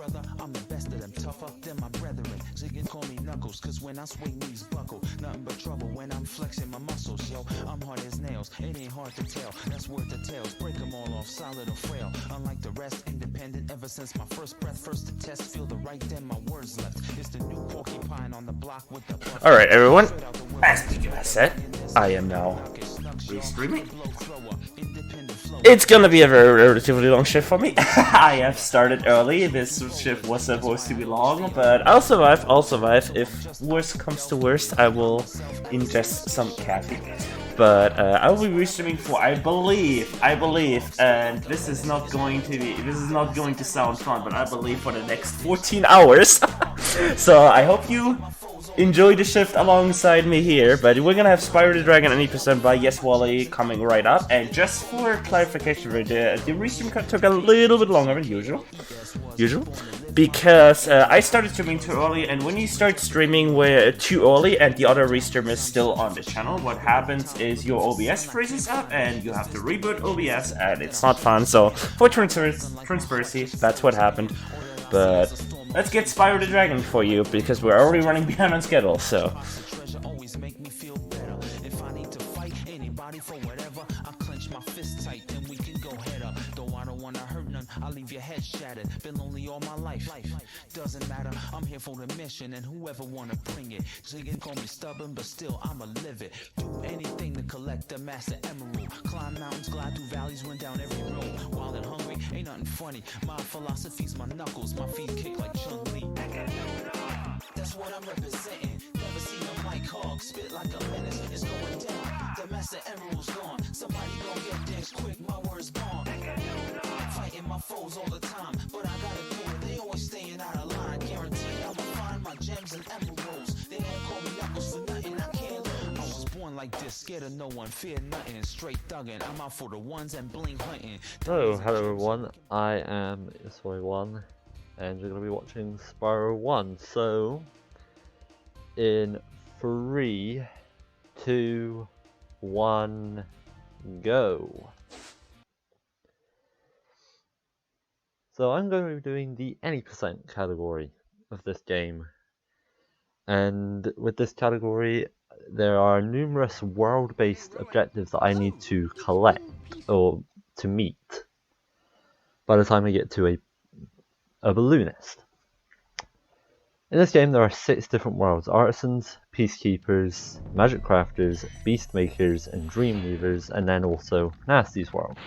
brother, I'm the best of them, tougher than my brethren. So you can call me Knuckles, cause when I swing knees buckle. Nothing but trouble when I'm flexing my muscles, yo. I'm hard as nails, it ain't hard to tell. That's worth the tales, break them all off, solid or frail. Unlike the rest, independent ever since my first breath. First to test, feel the right, then my words left. It's the new porcupine on the block with the buff. Alright everyone, as I said, I am now restreaming. It's gonna be a very relatively long shift for me. I have started early, this shift was supposed to be long, but I'll survive, If worst comes to worst, I will ingest some caffeine. But I will be restreaming for I believe, and this is not going to sound fun, but I believe for the next 14 hours. So I hope you enjoy the shift alongside me here, but we're gonna have Spyro the Dragon and 80% by Yeswally coming right up. And just for clarification, the restream took a little bit longer than usual, because I started streaming too early, and when you start streaming too early and the other restream is still on the channel, what happens is your OBS freezes up and you have to reboot OBS, and it's not fun. So for transparency, that's what happened. But let's get Spyro the Dragon for you, because we're already running behind on schedule, so. I'll leave your head shattered. Been lonely all my life. Doesn't matter, I'm here for the mission, and whoever wanna bring it. So you can call me stubborn, but still I'ma live it. Do anything to collect the master emerald. Climb mountains, glide through valleys, run down every road. Wild and hungry, ain't nothing funny. My philosophy's my knuckles, my feet kick like Chun-Li. That's what I'm representing. Never seen a mic hog spit like a menace. It's going down. The master emerald's gone. Somebody gon' get this quick. My words gone. Fighting my foes all the time, but I gotta do it. They always staying out of line. Guaranteed I'ma find my gems and emeralds. They don't call me Knuckles for nothing. I can't lose. I was born like this, scared of no one, fear nothing. Straight thugging. I'm out for the ones and bling hunting. Hello everyone. I am Yeswally1, and you're gonna be watching Spyro 1. So, in 3, 2, 1, go. So I'm going to be doing the any percent category of this game, and with this category there are numerous world-based objectives that I need to collect or to meet by the time I get to a balloonist. In this game there are 6 different worlds: artisans, peacekeepers, magic crafters, beast makers and dream weavers, and then also Nasty's world.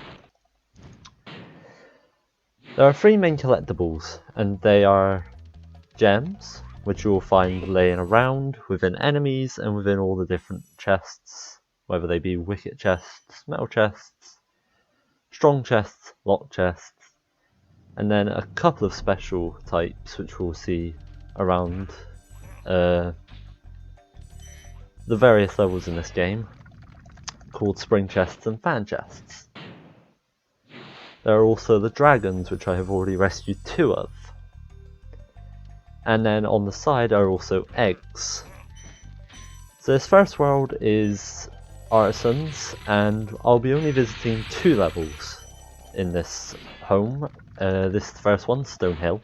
There are 3 main collectibles, and they are gems, which you will find laying around within enemies and within all the different chests, whether they be wicket chests, metal chests, strong chests, lock chests, and then a couple of special types which we'll see around the various levels in this game, called spring chests and fan chests. There are also the dragons, which I have already rescued 2 of. And then on the side are also eggs. So this first world is artisans, and I'll be only visiting 2 levels in this home. This first one, Stone Hill.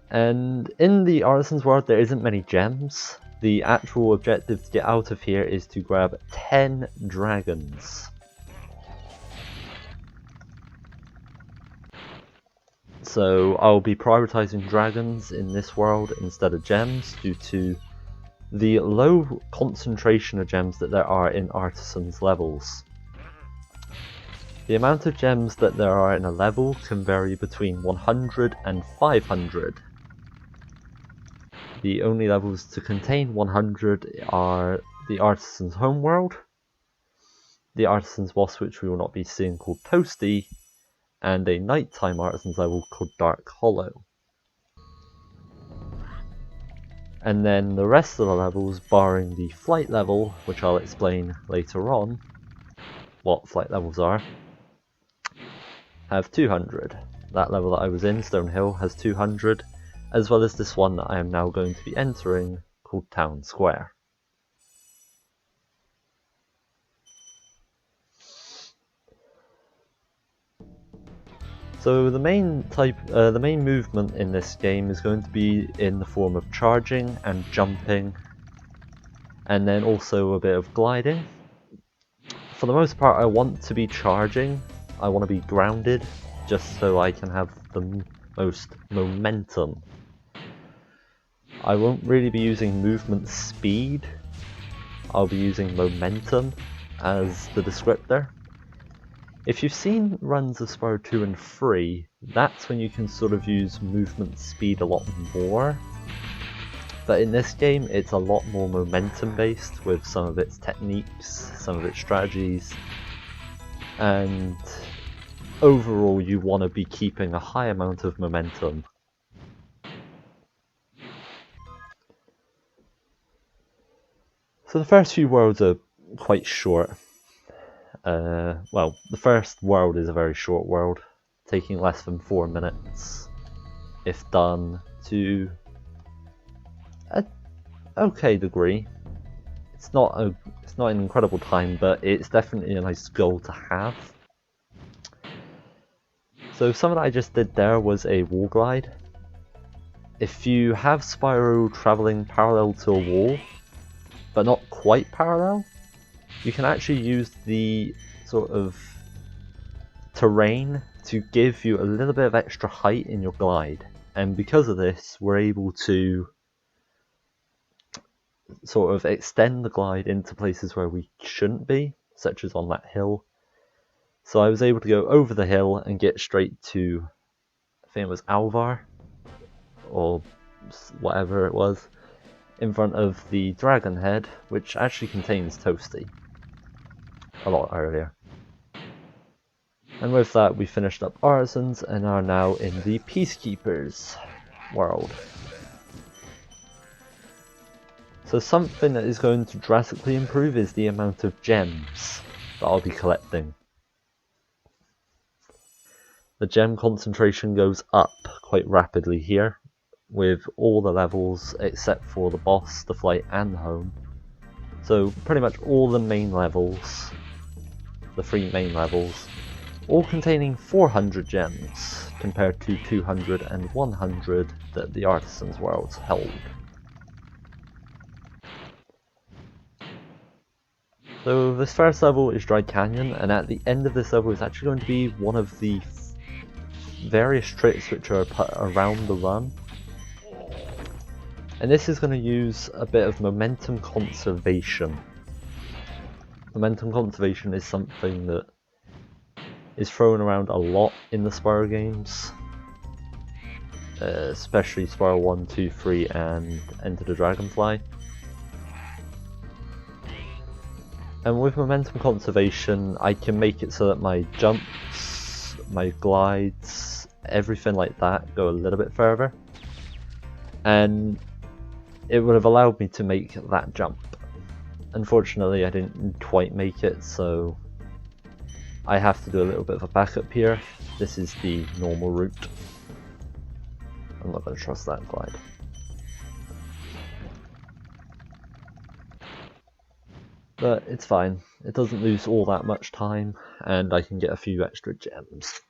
And in the artisans world there isn't many gems. The actual objective to get out of here is to grab 10 dragons. So I'll be prioritizing dragons in this world instead of gems, due to the low concentration of gems that there are in artisans levels. The amount of gems that there are in a level can vary between 100 and 500. The only levels to contain 100 are the artisan's homeworld, the artisan's boss, which we will not be seeing, called Toasty, and a nighttime artisans level called Dark Hollow. And then the rest of the levels, barring the flight level, which I'll explain later on what flight levels are, have 200. That level that I was in, Stone Hill, has 200, as well as this one that I am now going to be entering, called Town Square. So the main movement in this game is going to be in the form of charging and jumping, and then also a bit of gliding. For the most part, I want to be charging. I want to be grounded, just so I can have the most momentum. I won't really be using movement speed. I'll be using momentum as the descriptor. If you've seen runs of Spyro 2 and 3, that's when you can sort of use movement speed a lot more. But in this game, it's a lot more momentum based with some of its techniques, some of its strategies, and overall you want to be keeping a high amount of momentum. So the first few worlds are quite short. Well, the first world is a very short world, taking less than 4 minutes, if done to an okay degree. It's not an incredible time, but it's definitely a nice goal to have. So something I just did there was a wall glide. If you have Spyro travelling parallel to a wall, but not quite parallel, you can actually use the sort of terrain to give you a little bit of extra height in your glide. And because of this, we're able to sort of extend the glide into places where we shouldn't be, such as on that hill. So I was able to go over the hill and get straight to, I think it was Alvar, or whatever it was, in front of the dragon head, which actually contains Toasty, a lot earlier. And with that, we finished up Artisans and are now in the Peacekeepers world. So something that is going to drastically improve is the amount of gems that I'll be collecting. The gem concentration goes up quite rapidly here, with all the levels except for the boss, the flight and the home. So pretty much all the main levels, the 3 main levels, all containing 400 gems compared to 200 and 100 that the Artisans worlds held. So this first level is Dry Canyon, and at the end of this level is actually going to be one of the various tricks which are put around the run. And this is going to use a bit of momentum conservation. Momentum conservation is something that is thrown around a lot in the Spyro games, especially Spyro 1, 2, 3 and Enter the Dragonfly. And with momentum conservation, I can make it so that my jumps, my glides, everything like that go a little bit further. And it would have allowed me to make that jump. Unfortunately, I didn't quite make it, so I have to do a little bit of a backup here. This is the normal route. I'm not going to trust that glide. But it's fine, it doesn't lose all that much time, and I can get a few extra gems.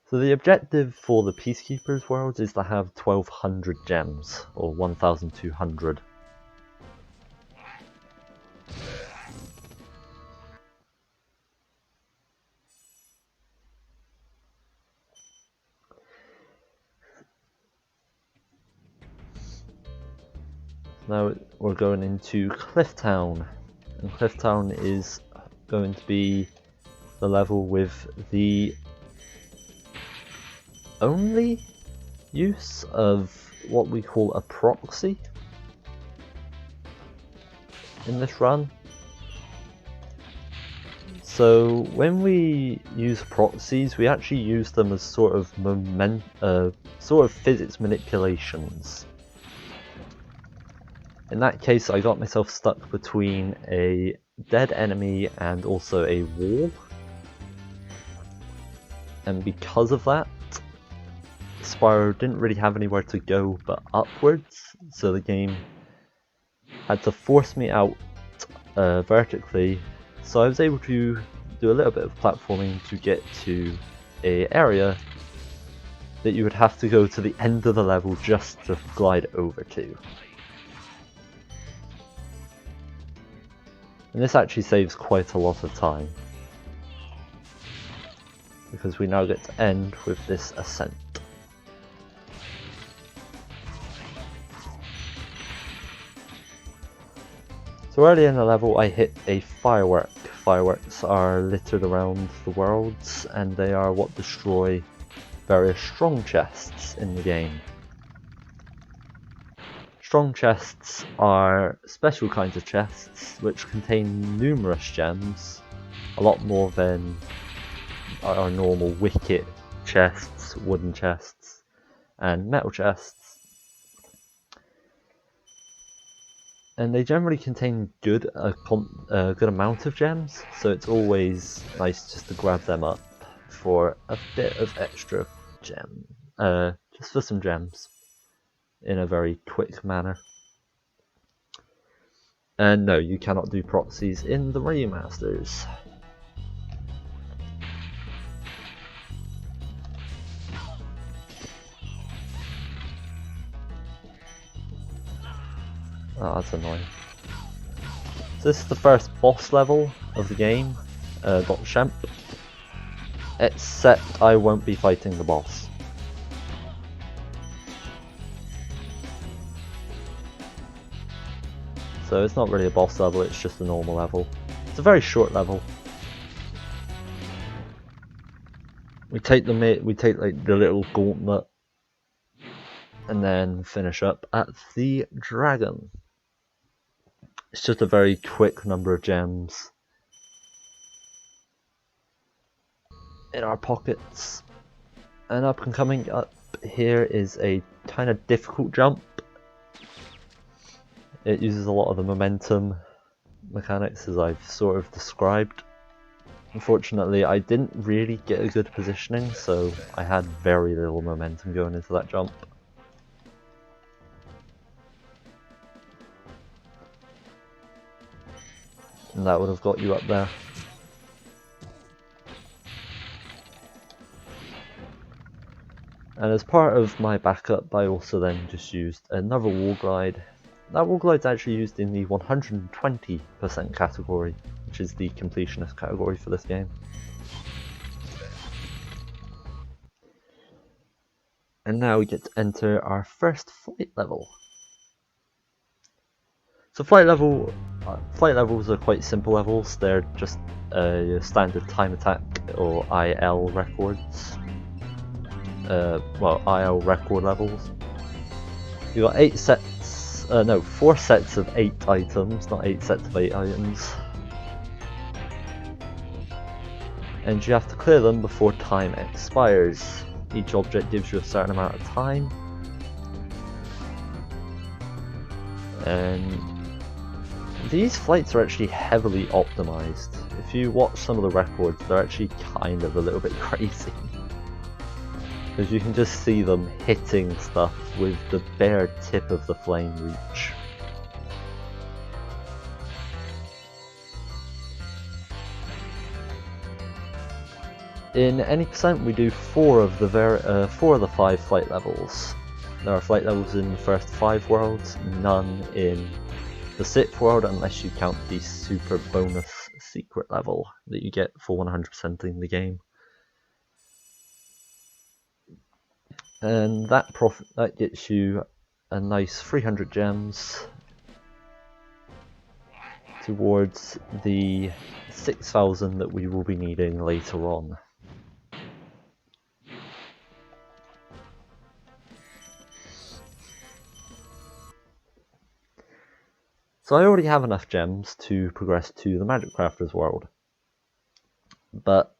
So the objective for the Peacekeepers world is to have 1200 gems, or 1200. Now we're going into Clifftown, and Clifftown is going to be the level with the only use of what we call a proxy in this run. So when we use proxies, we actually use them as sort of physics manipulations. In that case, I got myself stuck between a dead enemy and also a wall. And because of that, Spyro didn't really have anywhere to go but upwards, so the game had to force me out vertically. So I was able to do a little bit of platforming to get to a area that you would have to go to the end of the level just to glide over to. And this actually saves quite a lot of time, because we now get to end with this ascent. So early in the level I hit a firework. Fireworks are littered around the worlds, and they are what destroy various strong chests in the game. Strong chests are special kinds of chests which contain numerous gems, a lot more than our normal wicket chests, wooden chests, and metal chests. And they generally contain a good amount of gems, so it's always nice just to grab them up for a bit of extra gem, just for some gems in a very quick manner. And no, you cannot do proxies in the remasters. Oh, that's annoying. So this is the first boss level of the game, Dr. Shemp. Except I won't be fighting the boss. So it's not really a boss level, it's just a normal level. It's a very short level. We take like the little gauntlet and then finish up at the dragon. It's just a very quick number of gems in our pockets. And up and coming up here is a kind of difficult jump. It uses a lot of the momentum mechanics as I've sort of described. Unfortunately, I didn't really get a good positioning, so I had very little momentum going into that jump. And that would have got you up there. And as part of my backup, I also then just used another wall glide. That wall glide's actually used in the 120% category, which is the completionist category for this game. And now we get to enter our first flight level. So flight levels are quite simple levels. They're just your standard time attack or IL records. Well, IL record levels. You got 4 sets of 8 items, not 8 sets of 8 items. And you have to clear them before time expires. Each object gives you a certain amount of time. And these flights are actually heavily optimized. If you watch some of the records, they're actually kind of a little bit crazy. Because you can just see them hitting stuff with the bare tip of the flame reach. In any percent, we do 4 of the 5 flight levels. There are flight levels in the first 5 worlds, none in the 6th world unless you count the super bonus secret level that you get for 100%ing the game. And that gets you a nice 300 gems towards the 6,000 that we will be needing later on. So I already have enough gems to progress to the Magic Crafter's world, but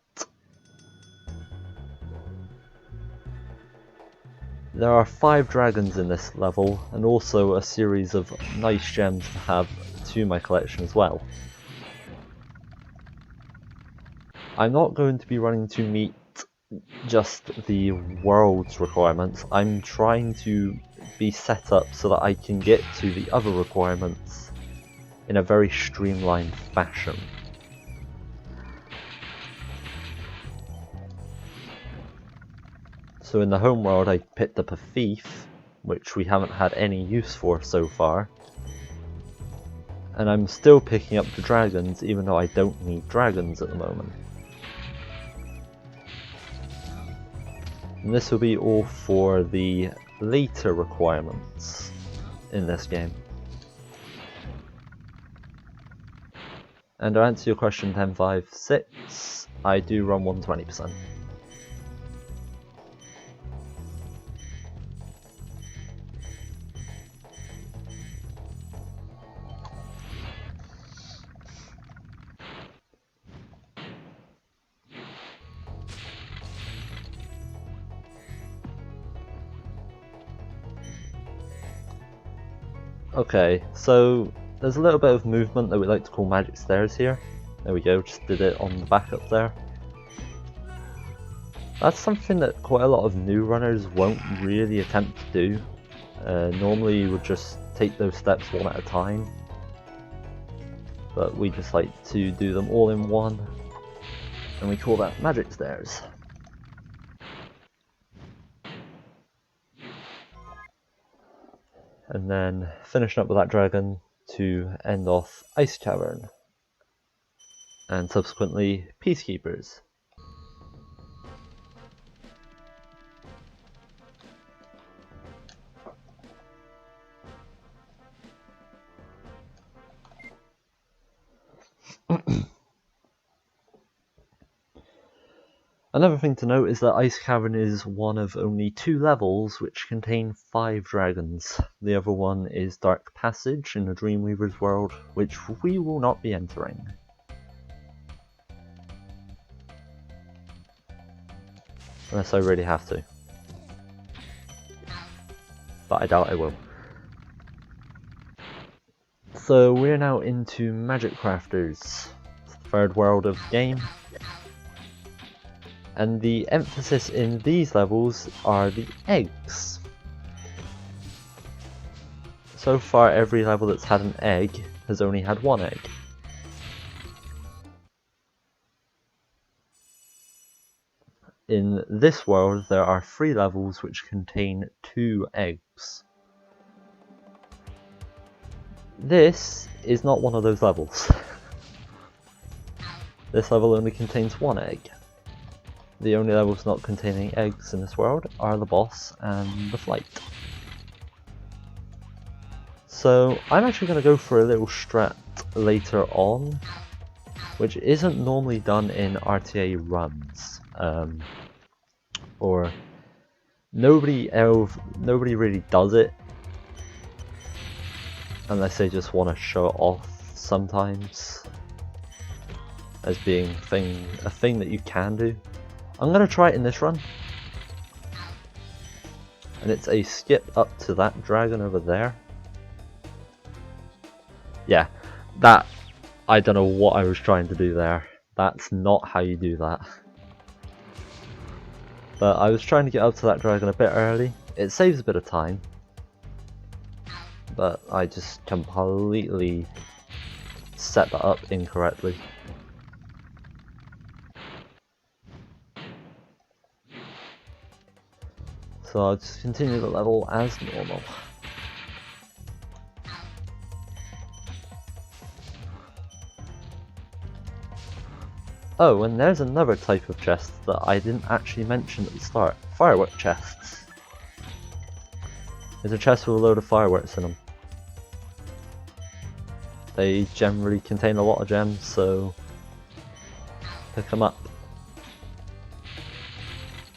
there are 5 dragons in this level, and also a series of nice gems to have to my collection as well. I'm not going to be running to meet just the world's requirements. I'm trying to be set up so that I can get to the other requirements in a very streamlined fashion. So in the home world I picked up a thief, which we haven't had any use for so far. And I'm still picking up the dragons, even though I don't need dragons at the moment. And this will be all for the later requirements in this game. And to answer your question 10.5.6, I do run 120%. Okay, so there's a little bit of movement that we like to call magic stairs here. There we go, just did it on the back up there. That's something that quite a lot of new runners won't really attempt to do. Normally you would just take those steps one at a time. But we just like to do them all in one, and we call that magic stairs. And then finishing up with that dragon to end off Ice Cavern, and subsequently Peacekeepers. Another thing to note is that Ice Cavern is one of only 2 levels which contain 5 dragons. The other one is Dark Passage in the Dreamweaver's world, which we will not be entering. Unless I really have to. But I doubt I will. So we're now into Magic Crafters, third world of the game. And the emphasis in these levels are the eggs. So far every level that's had an egg has only had 1 egg. In this world there are 3 levels which contain 2 eggs. This is not one of those levels. This level only contains 1 egg. The only levels not containing eggs in this world are the boss and the flight. So I'm actually going to go for a little strat later on, which isn't normally done in RTA runs, or nobody really does it unless they just want to show it off sometimes as being a thing that you can do. I'm going to try it in this run, and it's a skip up to that dragon over there. Yeah, that, I don't know what I was trying to do there. That's not how you do that. But I was trying to get up to that dragon a bit early. It saves a bit of time, but I just completely set that up incorrectly. So I'll just continue the level as normal. Oh, and there's another type of chest that I didn't actually mention at the start. Firework chests. There's a chest with a load of fireworks in them. They generally contain a lot of gems, so pick them up.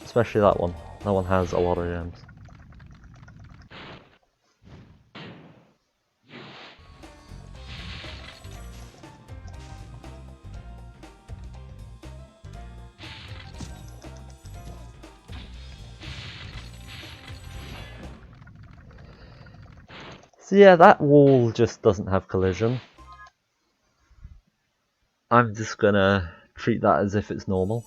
Especially that one. That one has a lot of gems. So yeah, that wall just doesn't have collision. I'm just gonna treat that as if it's normal.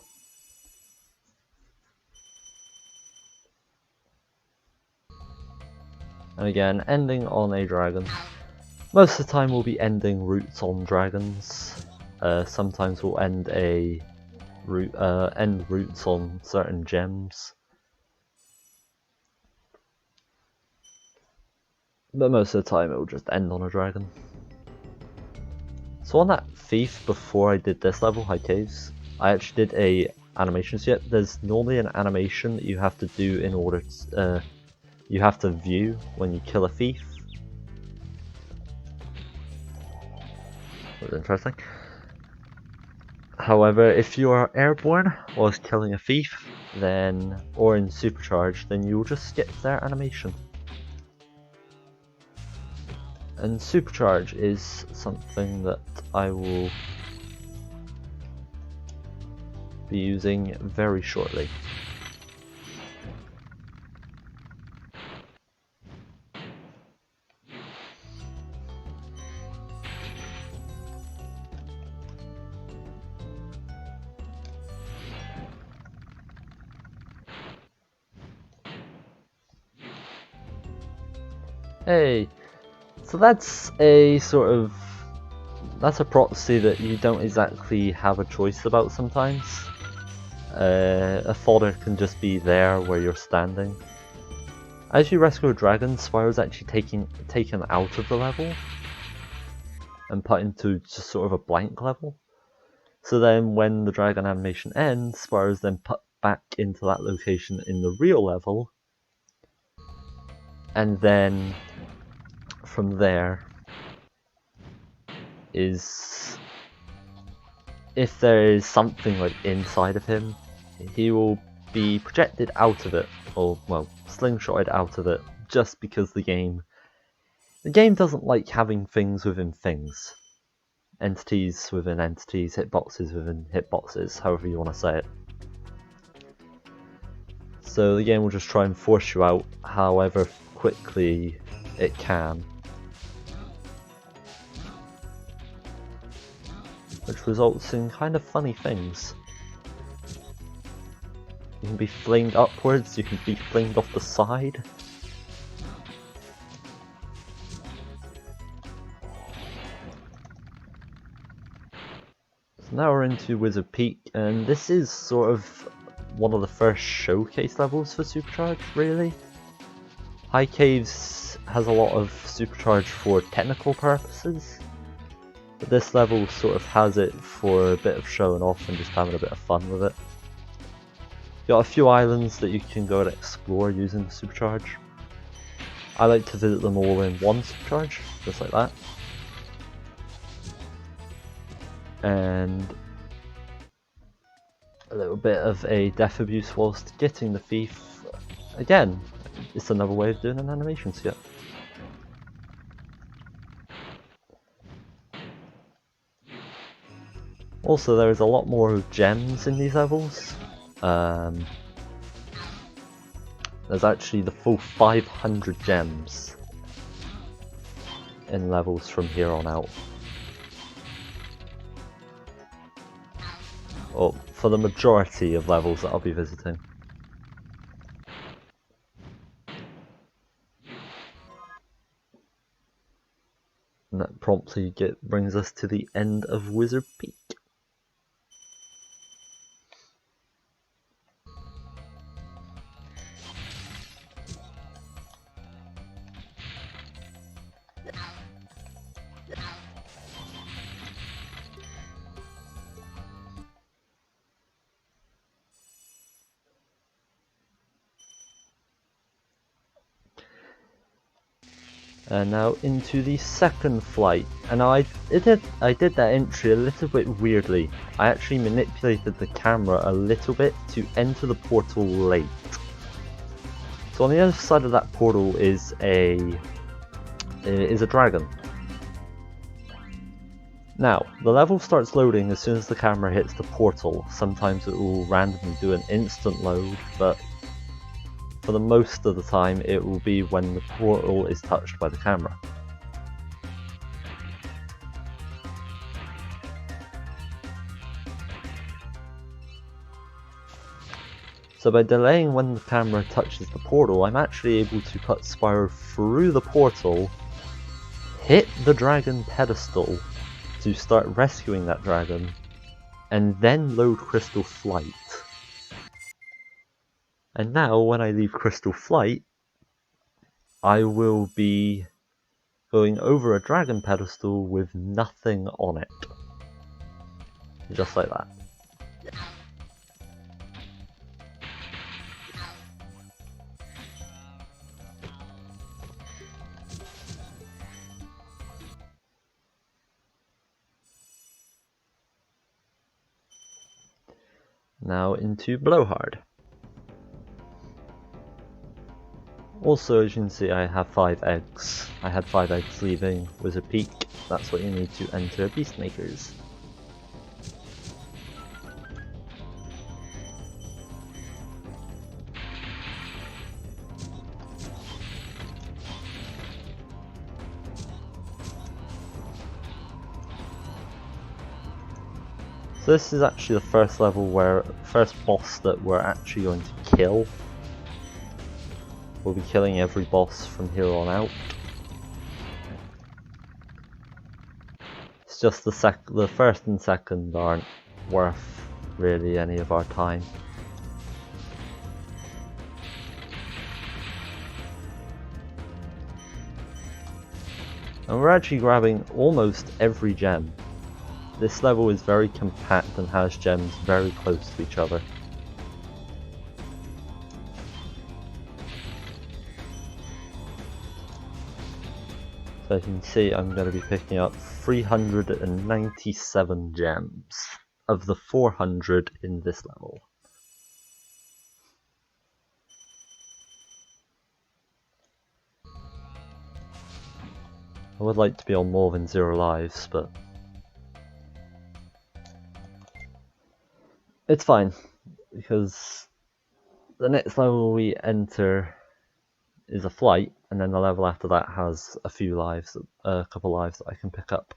And again, ending on a dragon. Most of the time we'll be ending routes on dragons. Sometimes we'll end routes on certain gems. but most of the time it will just end on a dragon. So on that thief, before I did this level, High Caves, I actually did a animation skip. There's normally an animation that you have to do in order to, you have to view when you kill a thief. That's interesting. However, if you are airborne whilst killing a thief, then, or in supercharge, then you will just skip their animation. And supercharge is something that I will be using very shortly. Hey, so that's a sort of, that's a prophecy that you don't exactly have a choice about sometimes. A fodder can just be there where you're standing. As you rescue a dragon, Spyro's actually taken out of the level and put into just sort of a blank level. So then when the dragon animation ends, Spyro's then put back into that location in the real level, and then from there is, if there is something like inside of him, he will be projected out of it, or well, slingshotted out of it, just because the game doesn't like having things within things, entities within entities, hitboxes within hitboxes, however you want to say it. So the game will just try and force you out however quickly it can, which results in kind of funny things. You can be flamed upwards, you can be flamed off the side. So now we're into Wizard Peak, and this is sort of one of the first showcase levels for Supercharge, really. High Caves has a lot of Supercharge for technical purposes, but this level sort of has it for a bit of showing off and just having a bit of fun with it. You've got a few islands that you can go and explore using the Supercharge. I like to visit them all in one Supercharge, just like that. And a little bit of a death abuse whilst getting the thief. Again, it's another way of doing an animation skip. Also, there is a lot more gems in these levels. There's actually the full 500 gems in levels from here on out. Or for the majority of levels that I'll be visiting. And that promptly brings us to the end of Wizard Peak. And now into the second flight, and now I did that entry a little bit weirdly. I actually manipulated the camera a little bit to enter the portal late. So on the other side of that portal is a dragon. Now, the level starts loading as soon as the camera hits the portal. Sometimes it will randomly do an instant load, but for the most of the time it will be when the portal is touched by the camera. So by delaying when the camera touches the portal, I'm actually able to put Spyro through the portal, hit the dragon pedestal to start rescuing that dragon, and then load Crystal Flight. And now when I leave Crystal Flight, I will be going over a dragon pedestal with nothing on it. Just like that. Now into Blowhard. Also, as you can see, I have 5 eggs. I had 5 eggs leaving Wizard Peak. That's what you need to enter Beastmakers. So this is actually the first level first boss that we're actually going to kill. We'll be killing every boss from here on out. It's just the first and second aren't worth really any of our time. And we're actually grabbing almost every gem. This level is very compact and has gems very close to each other. So as you can see, I'm going to be picking up 397 gems of the 400 in this level. I would like to be on more than 0 lives, but it's fine, because the next level we enter is a flight, and then the level after that has a couple lives that I can pick up.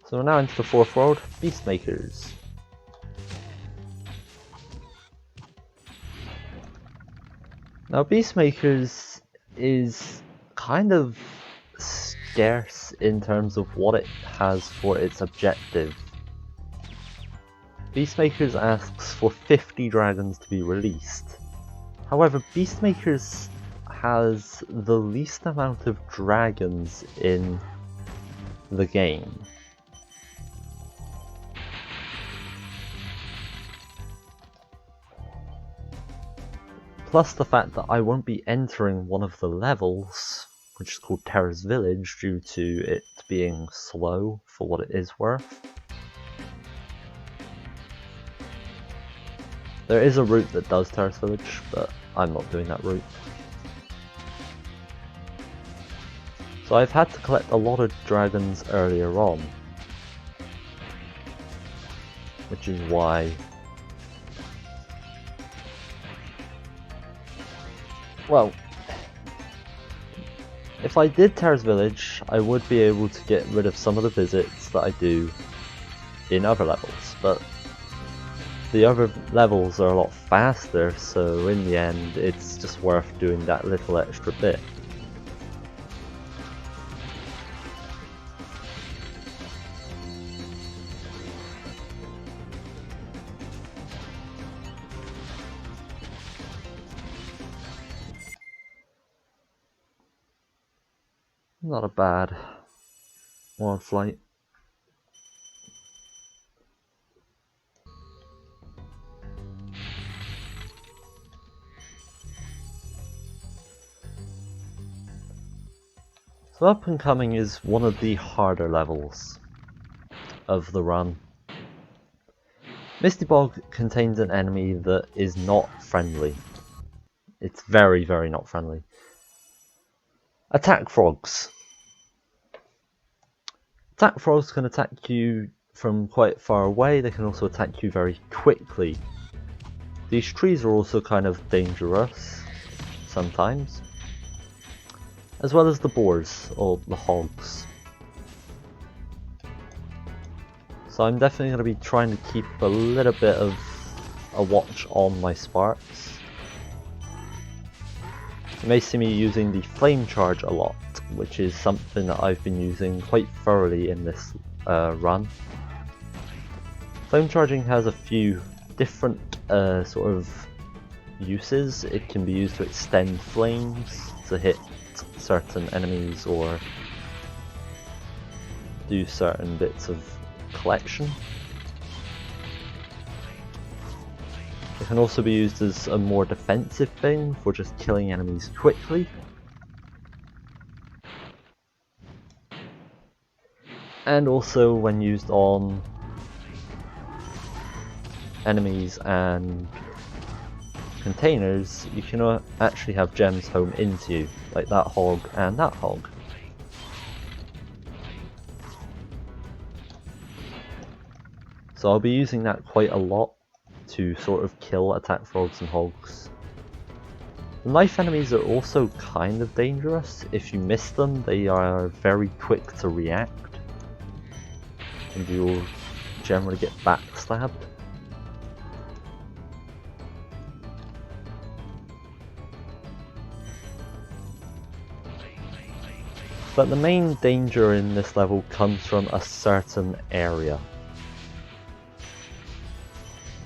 So we're now into the 4th world, Beastmakers. Now Beastmakers is kind of scarce in terms of what it has for its objective. Beastmakers asks for 50 dragons to be released. However, Beastmakers has the least amount of dragons in the game. Plus the fact that I won't be entering one of the levels, which is called Terra's Village, due to it being slow for what it is worth. There is a route that does Terra's Village, but I'm not doing that route. So I've had to collect a lot of dragons earlier on, which is why. Well, if I did Terra's Village, I would be able to get rid of some of the visits that I do in other levels, but the other levels are a lot faster, so in the end it's just worth doing that little extra bit. Not a bad world flight. So Up and Coming is one of the harder levels of the run. Misty Bog contains an enemy that is not friendly. It's very, very not friendly. Attack Frogs. Attack Frogs can attack you from quite far away, they can also attack you very quickly. These trees are also kind of dangerous, sometimes. As well as the boars, or the hogs. So I'm definitely going to be trying to keep a little bit of a watch on my sparks. You may see me using the flame charge a lot, which is something that I've been using quite thoroughly in this run. Flame charging has a few different sort of uses. It can be used to extend flames to hit certain enemies or do certain bits of collection. It can also be used as a more defensive thing for just killing enemies quickly. And also when used on enemies and containers, you can actually have gems home into you, like that hog and that hog. So I'll be using that quite a lot to sort of kill attack frogs and hogs. The knife enemies are also kind of dangerous. If you miss them, they are very quick to react, and you'll generally get backstabbed. But the main danger in this level comes from a certain area.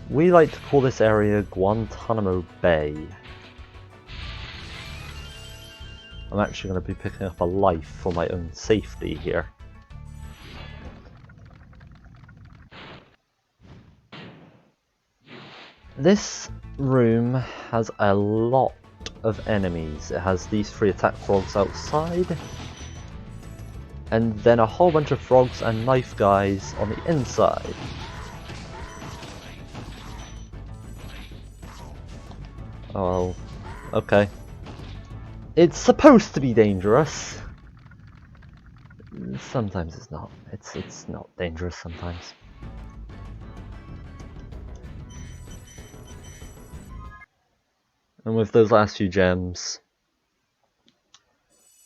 We like to call this area Guantanamo Bay. I'm actually going to be picking up a life for my own safety here. This room has a lot of enemies. It has these 3 attack frogs outside, and then a whole bunch of frogs and knife guys on the inside. Oh, okay. It's supposed to be dangerous. Sometimes it's not. It's not dangerous sometimes. And with those last few gems,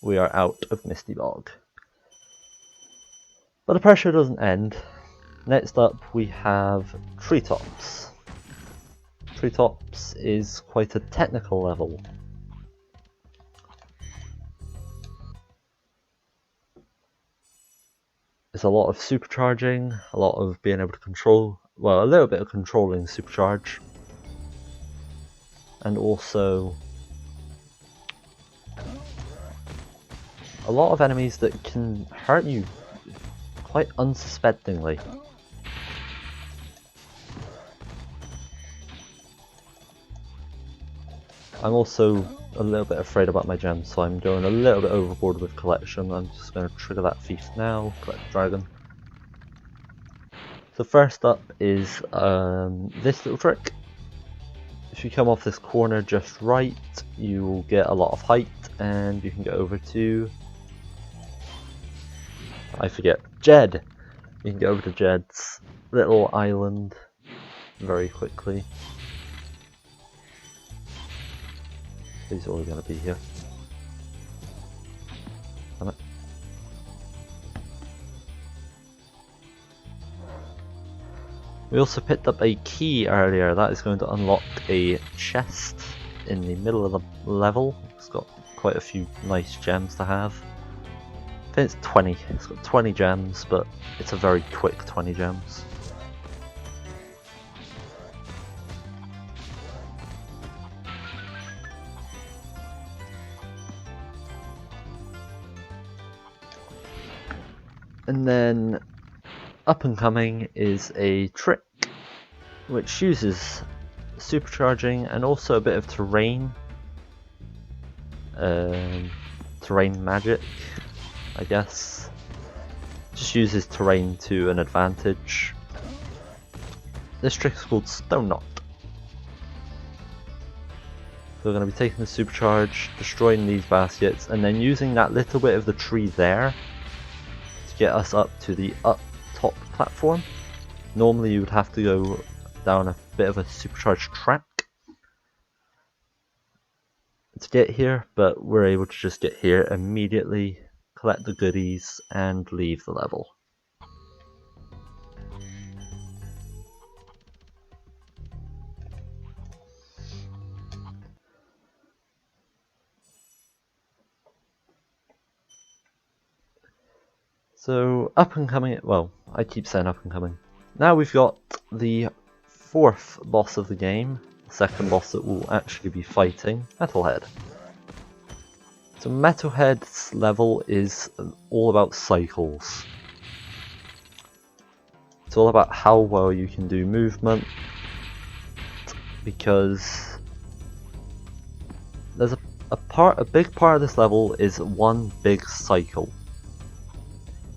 we are out of Misty Bog. But the pressure doesn't end. Next up we have Treetops. Treetops is quite a technical level. It's a lot of supercharging, a lot of being able to control, well, a little bit of controlling supercharge, and also a lot of enemies that can hurt you quite unsuspectingly. I'm also a little bit afraid about my gems, so I'm going a little bit overboard with collection. I'm just going to trigger that thief now, collect the dragon. So first up is this little trick. If you come off this corner just right, you will get a lot of height, and you can get over to, I forget, Jed. You can get over to Jed's little island very quickly. He's always going to be here. Damn it. We also picked up a key earlier. That is going to unlock a chest in the middle of the level. It's got quite a few nice gems to have. I think it's 20. It's got 20 gems, but it's a very quick 20 gems. And then up and coming is a trick which uses supercharging and also a bit of terrain magic, I guess. Just uses terrain to an advantage. This trick is called Stone Knot. So we're going to be taking the supercharge, destroying these baskets, and then using that little bit of the tree there to get us up to the top platform. Normally you would have to go down a bit of a supercharged track to get here, but we're able to just get here immediately, collect the goodies, and leave the level. So up and coming, well, I keep saying up and coming. Now we've got the fourth boss of the game, the second boss that we'll actually be fighting, Metalhead. So Metalhead's level is all about cycles. It's all about how well you can do movement, because there's a big part of this level is one big cycle.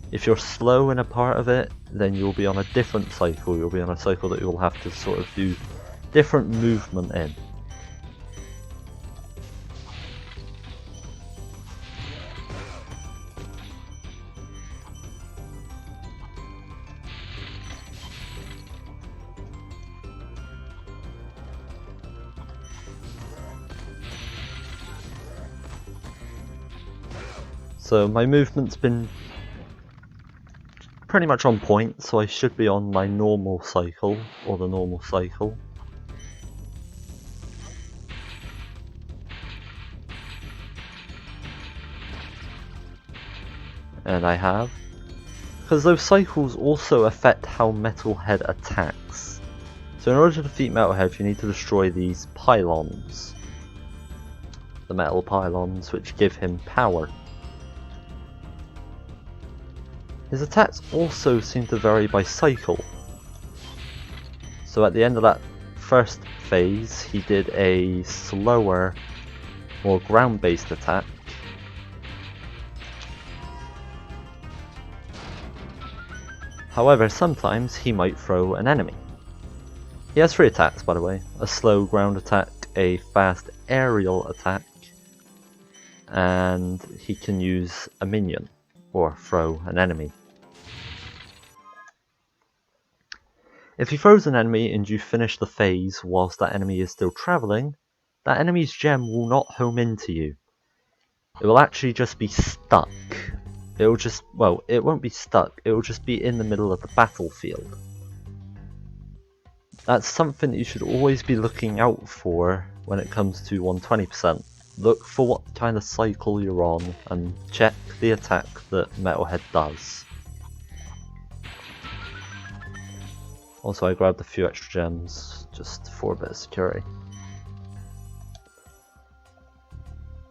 If you're slow in a part of it, then you'll be on a different cycle. You'll be on a cycle that you'll have to sort of do different movement in. So my movement's been pretty much on point, so I should be on my normal cycle, or the normal cycle. And I have. Because those cycles also affect how Metalhead attacks. So in order to defeat Metalhead, you need to destroy these pylons. The metal pylons, which give him power. His attacks also seem to vary by cycle. So at the end of that first phase, he did a slower, more ground-based attack. However, sometimes he might throw an enemy. He has 3 attacks, by the way. A slow ground attack, a fast aerial attack, and he can use a minion, or throw an enemy. If he throws an enemy and you finish the phase whilst that enemy is still travelling, that enemy's gem will not home into you. It will actually just be stuck. It will just, well, it won't be stuck, it will just be in the middle of the battlefield. That's something that you should always be looking out for when it comes to 120%. Look for what kind of cycle you're on and check the attack that Metalhead does. Also, I grabbed a few extra gems just for a bit of security.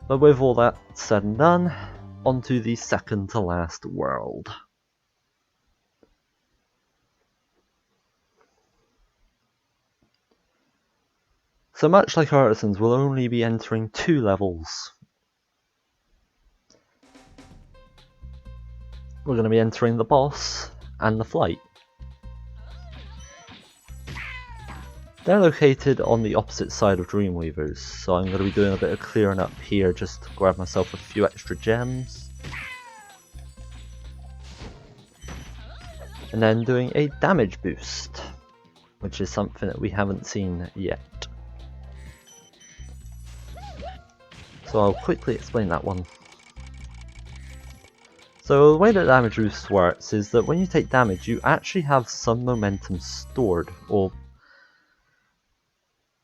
But with all that said and done, on to the second to last world. So much like Artisans, we'll only be entering 2 levels. We're going to be entering the boss and the flight. They're located on the opposite side of Dreamweavers, so I'm going to be doing a bit of clearing up here just to grab myself a few extra gems. And then doing a damage boost, which is something that we haven't seen yet. So I'll quickly explain that one. So the way that damage boost works is that when you take damage, you actually have some momentum stored, or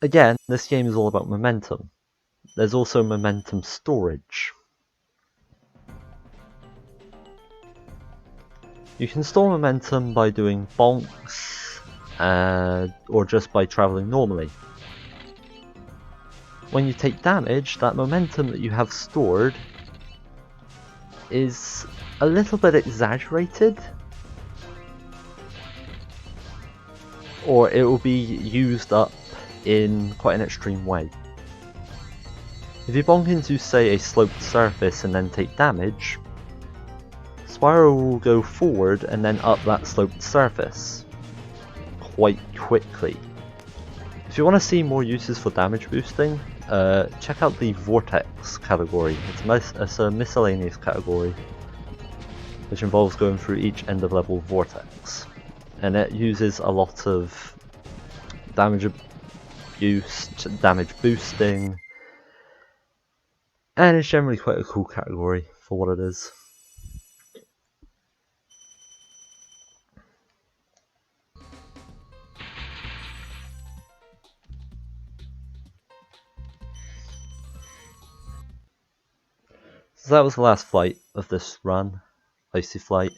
again, this game is all about momentum. There's also momentum storage. You can store momentum by doing bonks, or just by travelling normally. When you take damage, that momentum that you have stored is a little bit exaggerated, or it will be used up in quite an extreme way. If you bonk into, say, a sloped surface and then take damage, Spyro will go forward and then up that sloped surface quite quickly. If you want to see more uses for damage boosting, check out the Vortex category. It's a miscellaneous category which involves going through each end of level vortex, and it uses a lot of damage boosting, and it's generally quite a cool category for what it is. So that was the last flight of this run, Icy Flight,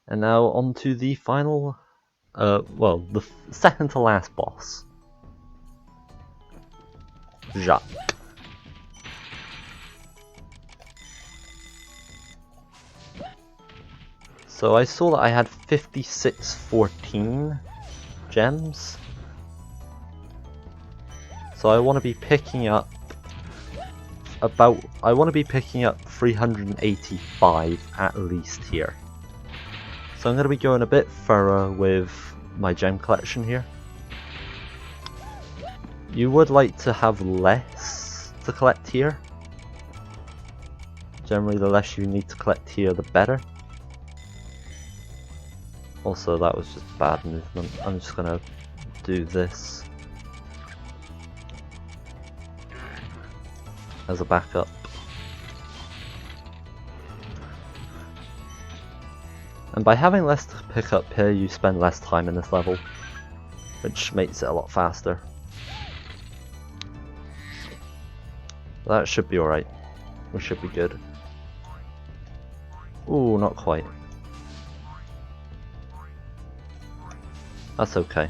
and now on to the final well, the second to last boss. Jacques. So I saw that I had 5614 gems. So I want to be picking up 385 at least here. So I'm going to be going a bit thorough with my gem collection here. You would like to have less to collect here. Generally, the less you need to collect here, the better. Also, that was just bad movement. I'm just gonna do this as a backup. And by having less to pick up here, you spend less time in this level, which makes it a lot faster. That should be alright. We should be good. Ooh, not quite. That's okay.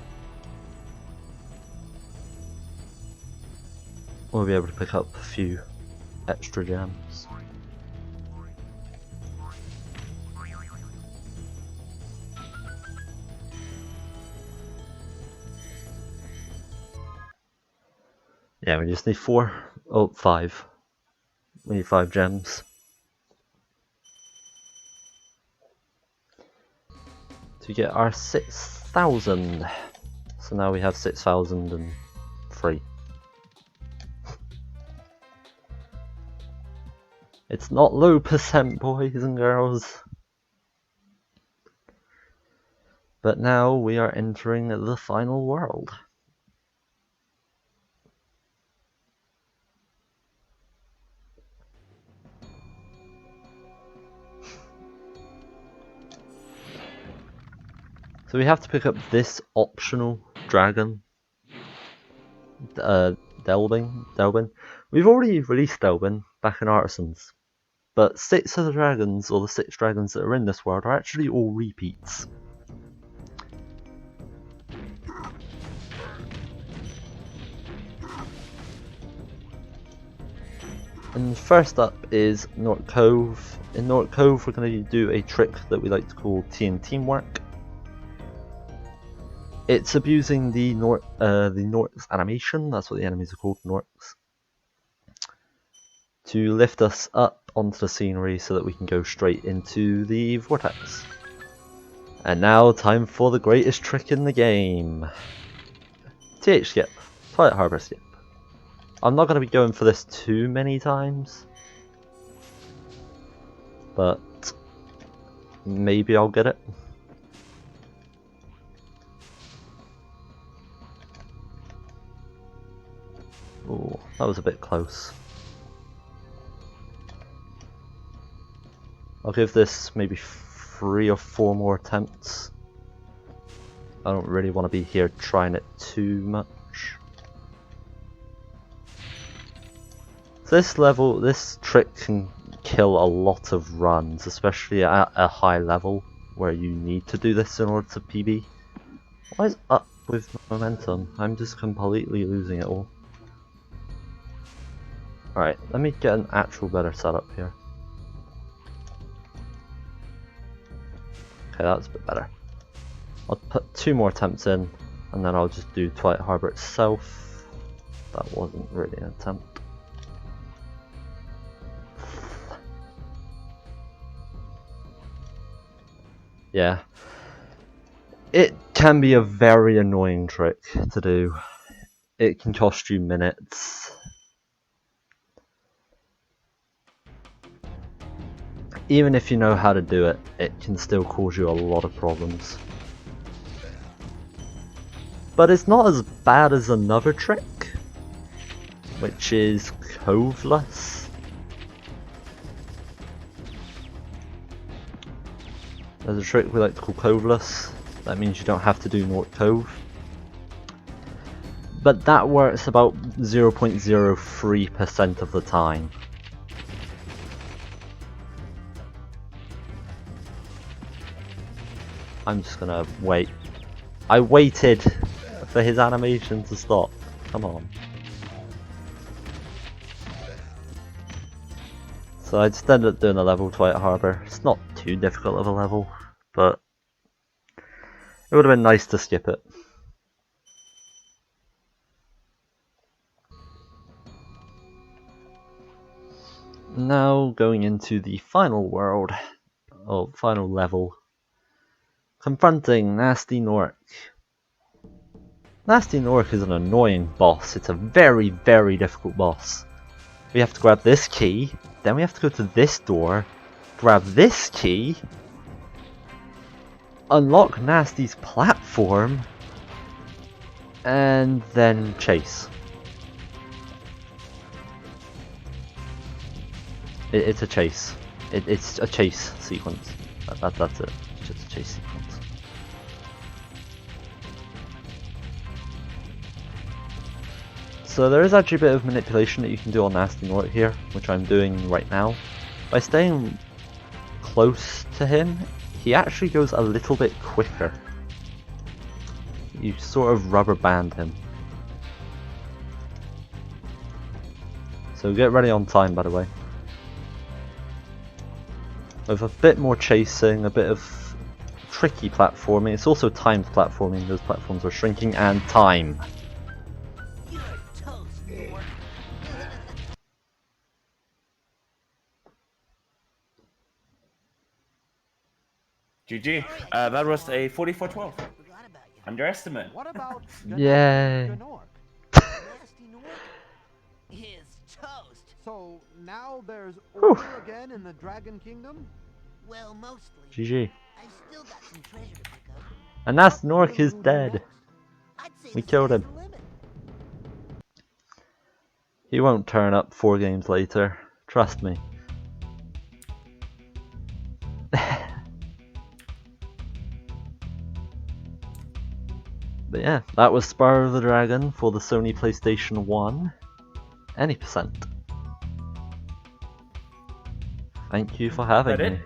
We'll be able to pick up a few extra gems. Yeah, we just need 5. We need 5 gems. To get our 6,000. So now we have 6,003. It's not low percent, boys and girls. But now we are entering the final world. So we have to pick up this optional dragon, Delbin. We've already released Delbin back in Artisans, but 6 of the dragons, or the 6 dragons that are in this world, are actually all repeats. And first up is North Cove. In North Cove we're going to do a trick that we like to call Teamwork. It's abusing the Norks animation, that's what the enemies are called, Norks, to lift us up onto the scenery so that we can go straight into the vortex. And now, time for the greatest trick in the game. TH skip, Twilight Harbor skip. I'm not going to be going for this too many times, but maybe I'll get it. Ooh, that was a bit close. I'll give this maybe 3 or 4 more attempts. I don't really want to be here trying it too much. This trick can kill a lot of runs, especially at a high level where you need to do this in order to PB. What is up with momentum? I'm just completely losing it all. Alright, let me get an actual better setup here. Okay, that's a bit better. I'll put 2 more attempts in, and then I'll just do Twilight Harbor itself. That wasn't really an attempt. Yeah. It can be a very annoying trick to do. It can cost you minutes. Even if you know how to do it, it can still cause you a lot of problems. But it's not as bad as another trick, which is Coveless. There's a trick we like to call Coveless. That means you don't have to do North Cove. But that works about 0.03% of the time. I'm just gonna wait I waited for his animation to stop. Come on. So I just ended up doing a level Twilight Harbor. It's not too difficult of a level, but it would have been nice to skip it. Now going into the final world, or final level, confronting Nasty Nork. Nasty Nork is an annoying boss. It's a very, very difficult boss. We have to grab this key, then we have to go to this door, grab this key, unlock Nasty's platform, and then chase. It's a chase. It's a chase sequence. That's it. It's just a chase sequence. So there is actually a bit of manipulation that you can do on Nasty Nork here, which I'm doing right now. By staying close to him, he actually goes a little bit quicker. You sort of rubber band him. So get ready on time, by the way. With a bit more chasing, a bit of tricky platforming. It's also timed platforming. Those platforms are shrinking, and time. GG. That was a 44-12. Underestimate. What about Yay. Nasty Nork is toast. So now there's order again in the Dragon Kingdom? Well, mostly. GG. I've still got some treasure to pick up. And Nasty Nork is dead. I'd say We the killed sky's him. the limit. He won't turn up 4 games later. Trust me. But yeah, that was Spyro the Dragon for the Sony PlayStation 1. Any percent. Thank you for having That me. it?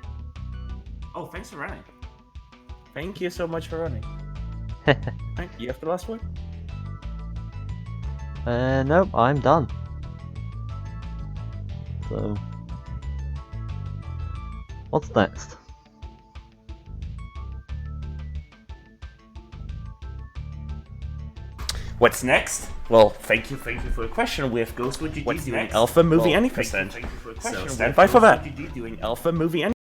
Oh, thanks for running. Thank you so much for running. Right, you have the last word? Nope, I'm done. So, what's next? What's next? Well, thank you for the question. We have Ghost with GG doing Alpha Movie Any Percent. So stand by for that. Doing Alpha Movie Any